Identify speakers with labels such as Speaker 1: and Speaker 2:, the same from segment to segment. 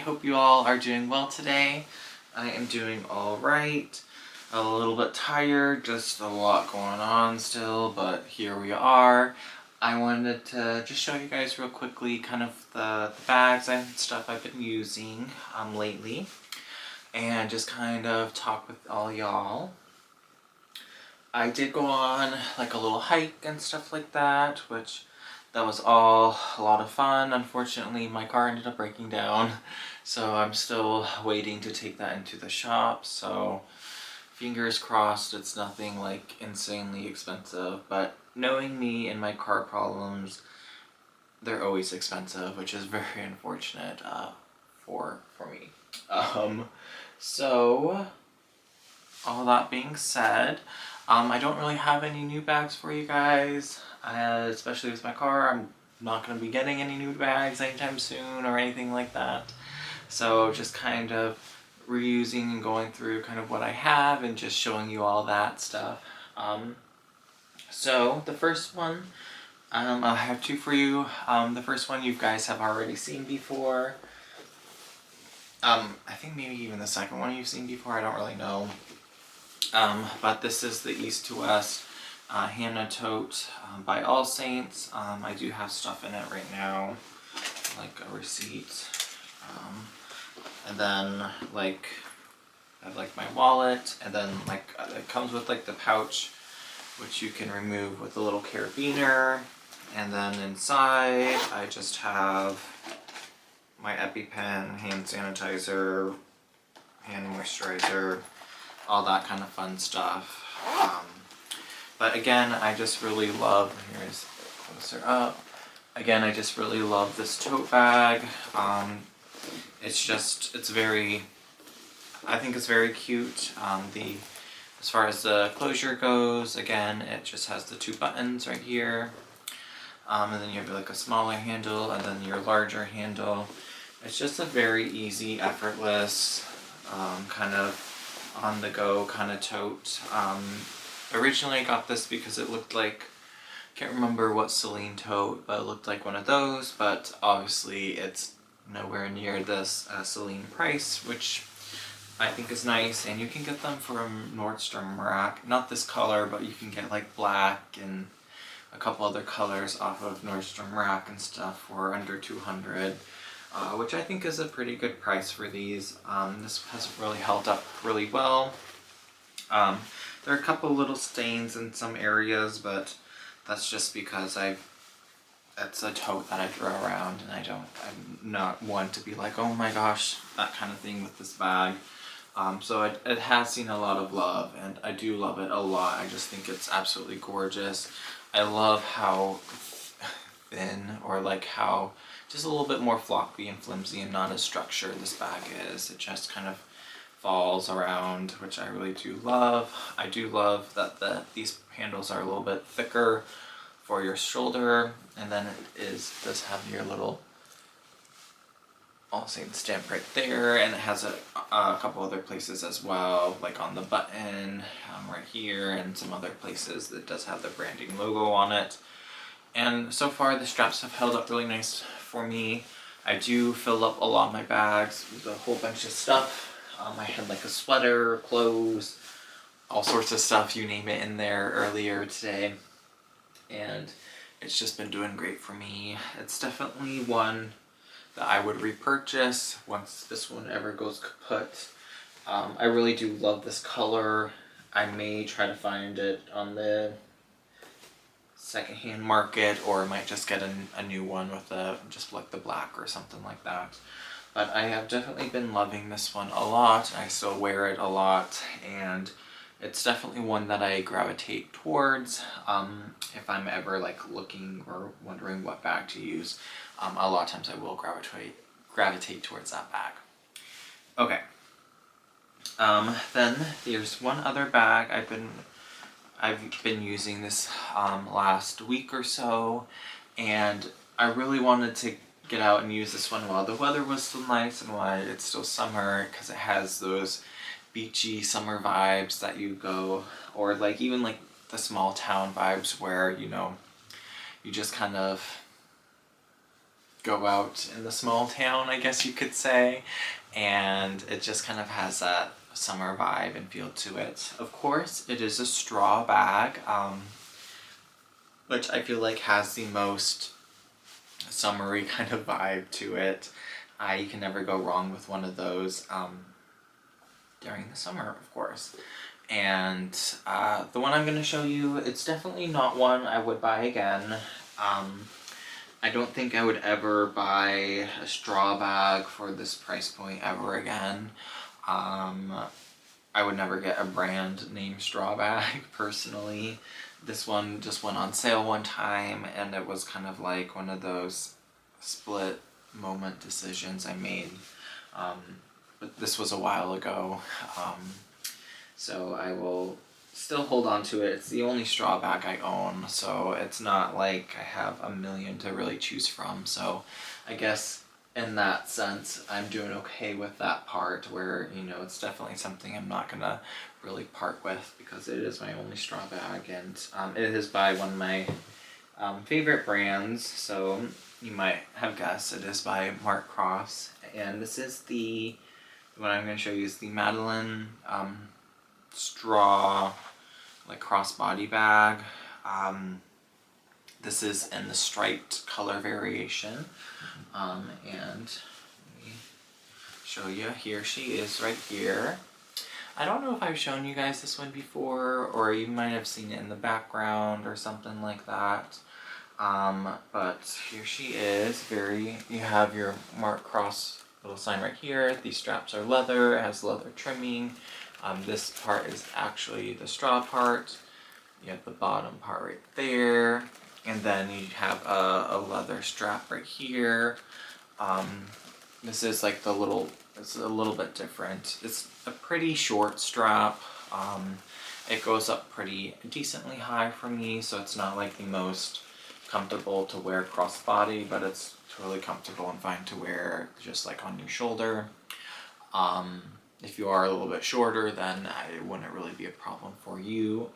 Speaker 1: hope you all are doing well today. I am doing alright. A little bit tired, just a lot going on still, but here we are. I wanted to just show you guys real quickly kind of the bags and stuff I've been using lately, and just kind of talk with all y'all. I did go on like a little hike and stuff like that, which that was all a lot of fun. Unfortunately, my car ended up breaking down, so I'm still waiting to take that into the shop. So fingers crossed it's nothing like insanely expensive, but knowing me and my car problems, they're always expensive, which is very unfortunate for me. So all that being said, I don't really have any new bags for you guys, especially with my car. I'm not going to be getting any new bags anytime soon or anything like that. So just kind of reusing and going through kind of what I have and just showing you all that stuff. So the first one, I have two for you. The first one you guys have already seen before. I think maybe even the second one you've seen before, I don't really know. But this is the East to West Hannah tote by All Saints. I do have stuff in it right now, like a receipt. And then like I have like my wallet, and then like it comes with like the pouch, which you can remove with a little carabiner. And then inside I just have my EpiPen, hand sanitizer, hand moisturizer, all that kind of fun stuff. But again, I just really love, here's closer up. Again, I just really love this tote bag. It's very, I think it's very cute. As far as the closure goes, again, it just has the two buttons right here. And then you have like a smaller handle and then your larger handle. It's just a very easy, effortless, kind of on the go kind of tote. Originally I got this because it looked like, can't remember what Celine tote, but it looked like one of those, but obviously it's nowhere near this Celine price, which I think is nice. And you can get them from Nordstrom Rack, not this color, but you can get like black and a couple other colors off of Nordstrom Rack and stuff for under $200, which I think is a pretty good price for these. This has really held up really well. There are a couple little stains in some areas, but that's just because it's a tote that I throw around, and I'm not one to be like, oh my gosh, that kind of thing with this bag. So it has seen a lot of love, and I do love it a lot. I just think it's absolutely gorgeous. I love how thin, or like how just a little bit more floppy and flimsy and not as structured this bag is. It just kind of falls around, which I really do love. I do love that these handles are a little bit thicker for your shoulder, and then does have your little All Saints stamp right there, and it has a couple other places as well, like on the button right here, and some other places that does have the branding logo on it. And so far the straps have held up really nice for me. I do fill up a lot of my bags with a whole bunch of stuff. I had like a sweater, clothes, all sorts of stuff, you name it, in there earlier today. And it's just been doing great for me. It's definitely one that I would repurchase once this one ever goes kaput. I really do love this color. I may try to find it on the secondhand market, or I might just get a new one with just like the black or something like that. But I have definitely been loving this one a lot. I still wear it a lot, and it's definitely one that I gravitate towards if I'm ever like looking or wondering what bag to use. A lot of times I will gravitate towards that bag. Okay. Then there's one other bag I've been using this last week or so, and I really wanted to get out and use this one while the weather was still nice and while it's still summer, because it has those beachy summer vibes that you go, or like even like the small town vibes where, you know, you just kind of go out in the small town, I guess you could say, and it just kind of has that summer vibe and feel to it. Of course, it is a straw bag, which I feel like has the most summery kind of vibe to it. You can never go wrong with one of those during the summer, of course. And the one I'm going to show you, it's definitely not one I would buy again. I don't think I would ever buy a straw bag for this price point ever again. I would never get a brand name straw bag personally. This one just went on sale one time, and it was kind of like one of those split moment decisions I made. But this was a while ago, so I will still hold on to it. It's the only straw bag I own, so it's not like I have a million to really choose from. So I guess in that sense, I'm doing okay with that part where, you know, it's definitely something I'm not gonna really part with because it is my only straw bag, and it is by one of my favorite brands. So you might have guessed it is by Mark Cross, and this is what I'm going to show you is the Madeline straw like crossbody bag. This is in the striped color variation, and let me show you. Here she is right here. I don't know if I've shown you guys this one before, or you might have seen it in the background or something like that. But here she is. You have your Mark Cross little sign right here. These straps are leather. It has leather trimming. This part is actually the straw part. You have the bottom part right there, and then you have a leather strap right here. This is like it's a little bit different. It's a pretty short strap. It goes up pretty decently high for me, so it's not like the most comfortable to wear crossbody, but it's totally comfortable and fine to wear just like on your shoulder. If you are a little bit shorter, then it wouldn't really be a problem for you.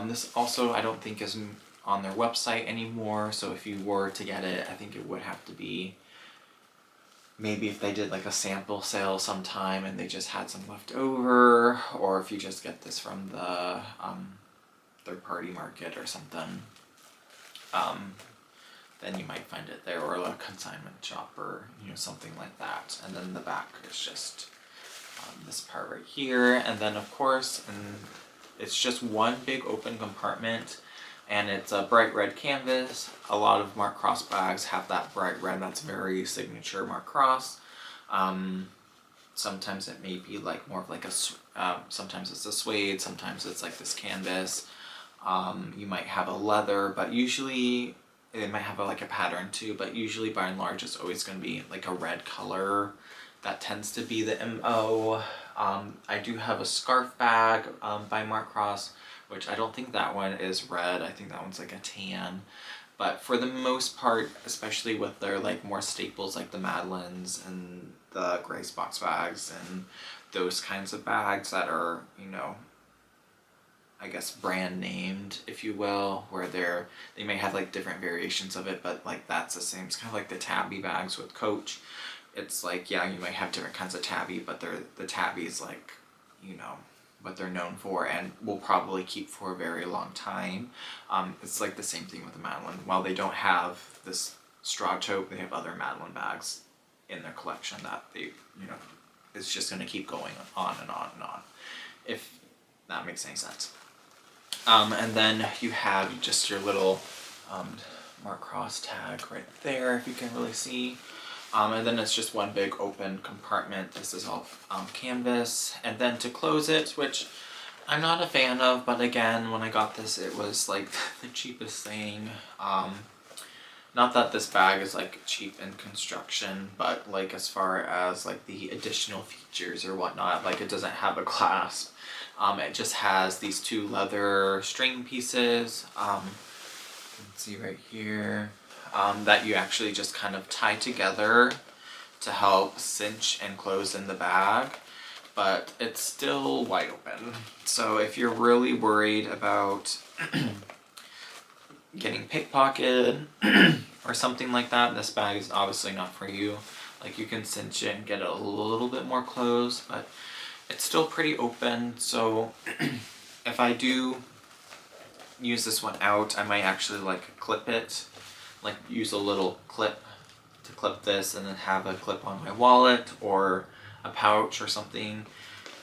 Speaker 1: This also I don't think is on their website anymore, so if you were to get it, I think it would have to be maybe if they did like a sample sale sometime and they just had some left over, or if you just get this from the third-party market or something, then you might find it there, or a consignment shop, or you know, something like that. And then the back is just this part right here, and then of course, it's just one big open compartment, and it's a bright red canvas. A lot of Mark Cross bags have that bright red. That's very signature Mark Cross. Sometimes it may be like more of like sometimes it's a suede, sometimes it's like this canvas. You might have a leather, but usually it might have like a pattern too, but usually by and large it's always going to be like a red color. That tends to be the MO. I do have a scarf bag by Mark Cross, which I don't think that one is red. I think that one's like a tan. But for the most part, especially with their like more staples like the Madelines and the Grace box bags and those kinds of bags that are, you know, I guess brand named, if you will, where they may have like different variations of it, but like that's the same. It's kind of like the tabby bags with Coach. It's like, yeah, you might have different kinds of tabby, but the tabby is like, you know, what they're known for and will probably keep for a very long time. It's like the same thing with the Madeline. While they don't have this straw tote, they have other Madeline bags in their collection that they, you know, it's just going to keep going on and on and on, if that makes any sense. And then you have just your little Mark Cross tag right there, if you can really see. And then it's just one big open compartment. This is all canvas. And then to close it, which I'm not a fan of, but again, when I got this, it was like the cheapest thing. Not that this bag is like cheap in construction, but like as far as like the additional features or whatnot, like it doesn't have a clasp. It just has these two leather string pieces. You can see right here. That you actually just kind of tie together to help cinch and close in the bag, but it's still wide open. So if you're really worried about getting pickpocketed or something like that, this bag is obviously not for you. Like, you can cinch it and get it a little bit more closed, but it's still pretty open. So if I do use this one out, I might actually like clip it, like use a little clip to clip this and then have a clip on my wallet or a pouch or something.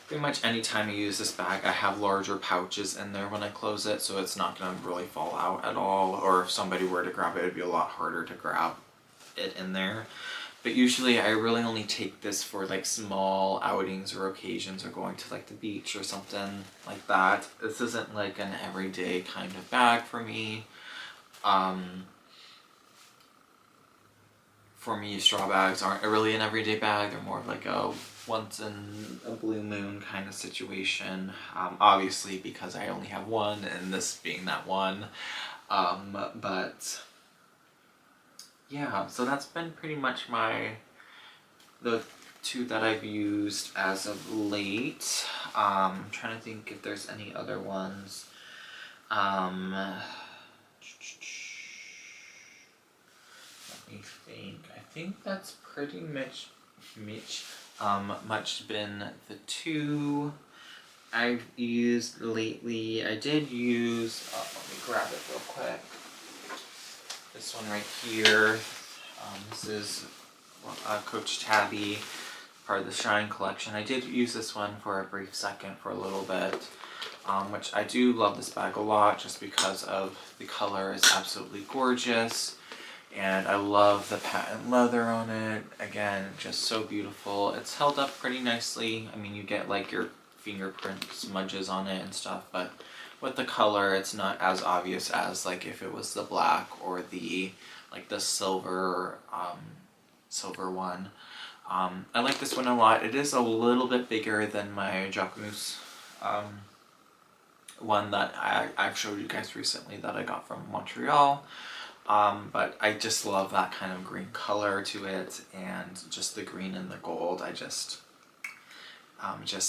Speaker 1: Pretty much any time I use this bag, I have larger pouches in there when I close it, so it's not going to really fall out at all, or if somebody were to grab it, it'd be a lot harder to grab it in there. But usually I really only take this for like small outings or occasions, or going to like the beach or something like that. This isn't like an everyday kind of bag for me. For me, straw bags aren't really an everyday bag. They're more of like a once in a blue moon kind of situation. Obviously, because I only have one, and this being that one. But yeah, so that's been pretty much the two that I've used as of late. I'm trying to think if there's any other ones. Let me think. I think that's pretty much been the two I've used lately. I did use, let me grab it real quick. This one right here. This is Coach Tabby, part of the Shine collection. I did use this one for a brief second, for a little bit, which I do love this bag a lot just because of the color is absolutely gorgeous. And I love the patent leather on it. Again, just so beautiful. It's held up pretty nicely. I mean, you get like your fingerprint smudges on it and stuff, but with the color, it's not as obvious as like if it was the black or the like the silver one. I like this one a lot. It is a little bit bigger than my Jacquemus one that I've showed you guys recently that I got from Montreal. But I just love that kind of green color to it, and just the green and the gold. I just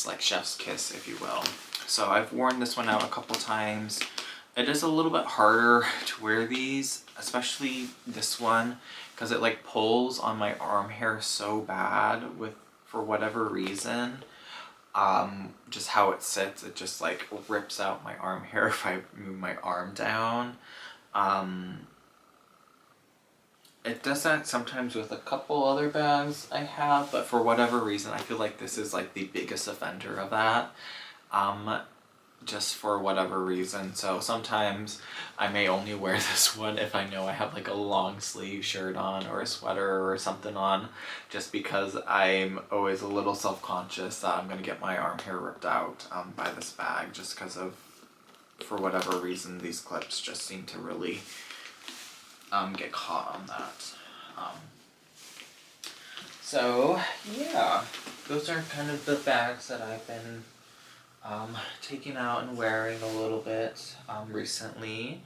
Speaker 1: like chef's kiss, if you will. So I've worn this one out a couple times. It is a little bit harder to wear these, especially this one, because it like pulls on my arm hair so bad for whatever reason. Just how it sits, it just like rips out my arm hair if I move my arm down. It does that sometimes with a couple other bags I have, but for whatever reason, I feel like this is like the biggest offender of that. Just for whatever reason. So sometimes I may only wear this one if I know I have like a long sleeve shirt on or a sweater or something on, just because I'm always a little self-conscious that I'm going to get my arm hair ripped out by this bag, just because of, for whatever reason, these clips just seem to really get caught on that. So yeah, those are kind of the bags that I've been taking out and wearing a little bit recently.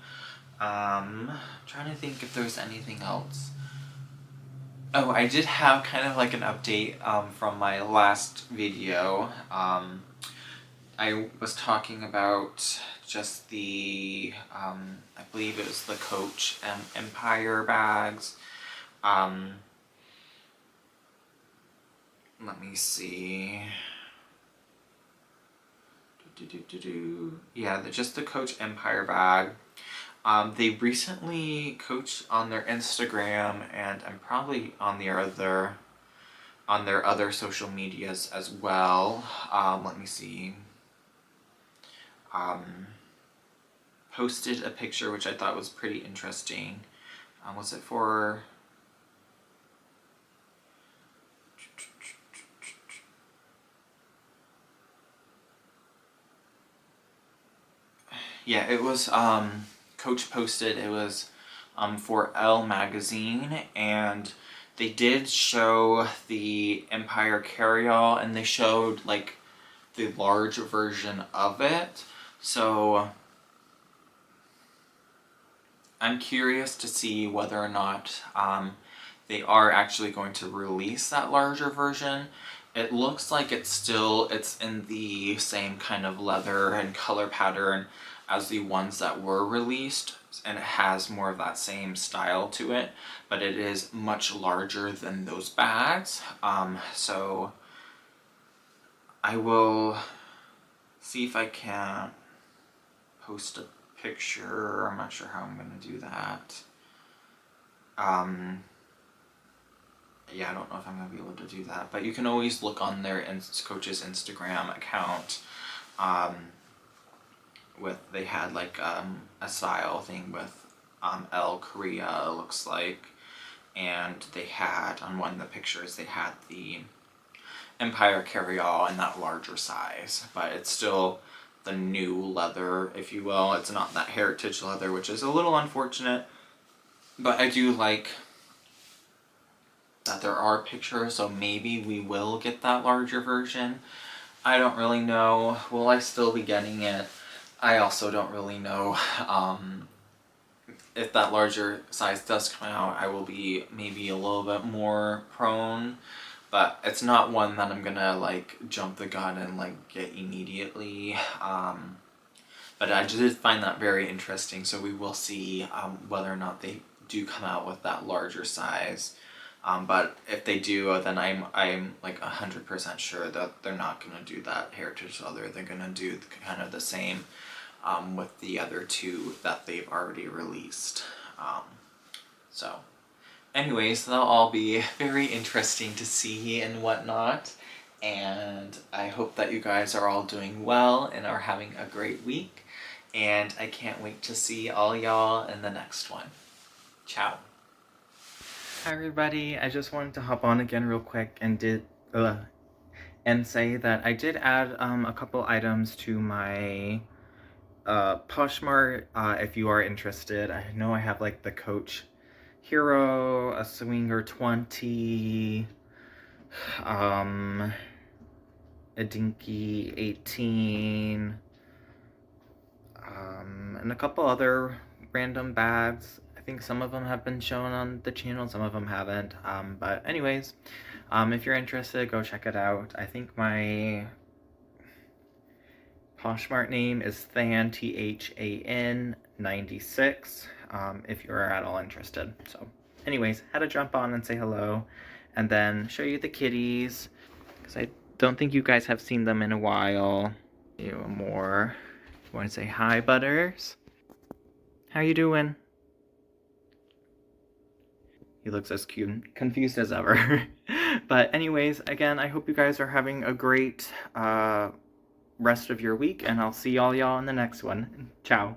Speaker 1: Trying to think if there's anything else. Oh, I did have kind of like an update from my last video. I was talking about just the, I believe it was the Coach Empire bags. Let me see. Yeah, just the Coach Empire bag. They recently, Coach on their Instagram, and I'm probably on their other social medias as well. Let me see. Posted a picture which I thought was pretty interesting. Was it for? Yeah, it was, Coach posted, it was for Elle magazine, and they did show the Empire carryall, and they showed like the large version of it. So I'm curious to see whether or not they are actually going to release that larger version. It looks like it's in the same kind of leather and color pattern as the ones that were released and it has more of that same style to it, but it is much larger than those bags. So I will see if I can post a picture. I'm not sure how I'm gonna do that. Yeah, I don't know if I'm gonna be able to do that, but you can always look on their coach's Instagram account. They had like a style thing with L Korea, it looks like, and they had on one of the pictures they had the Empire carryall in that larger size, but it's still the new leather, if you will. It's not that heritage leather, which is a little unfortunate, but I do like that there are pictures, so maybe we will get that larger version. I don't really know. Will I still be getting it? I also don't really know. If that larger size does come out, I will be maybe a little bit more prone, but it's not one that I'm gonna like jump the gun and like get immediately. But I did find that very interesting, so we will see whether or not they do come out with that larger size. But if they do, then I'm like 100% sure that they're not gonna do that heritage leather. They're gonna do kind of the same with the other two that they've already released. So, anyways, they'll all be very interesting to see and whatnot. And I hope that you guys are all doing well and are having a great week. And I can't wait to see all y'all in the next one. Ciao. Hi everybody, I just wanted to hop on again real quick and say that I did add a couple items to my Poshmark if you are interested. I know I have like the Coach Hero, a Swinger 20, a Dinky 18, and a couple other random bags. I think some of them have been shown on the channel, some of them haven't. But anyways, if you're interested, go check it out. I think my Poshmark name is Than, Than 96, if you're at all interested. So anyways, had to jump on and say hello and then show you the kitties, because I don't think you guys have seen them in a while. You more. You want to say hi, Butters? How you doing? He looks as cute, confused as ever. But anyways, again, I hope you guys are having a great rest of your week, and I'll see all y'all in the next one. Ciao.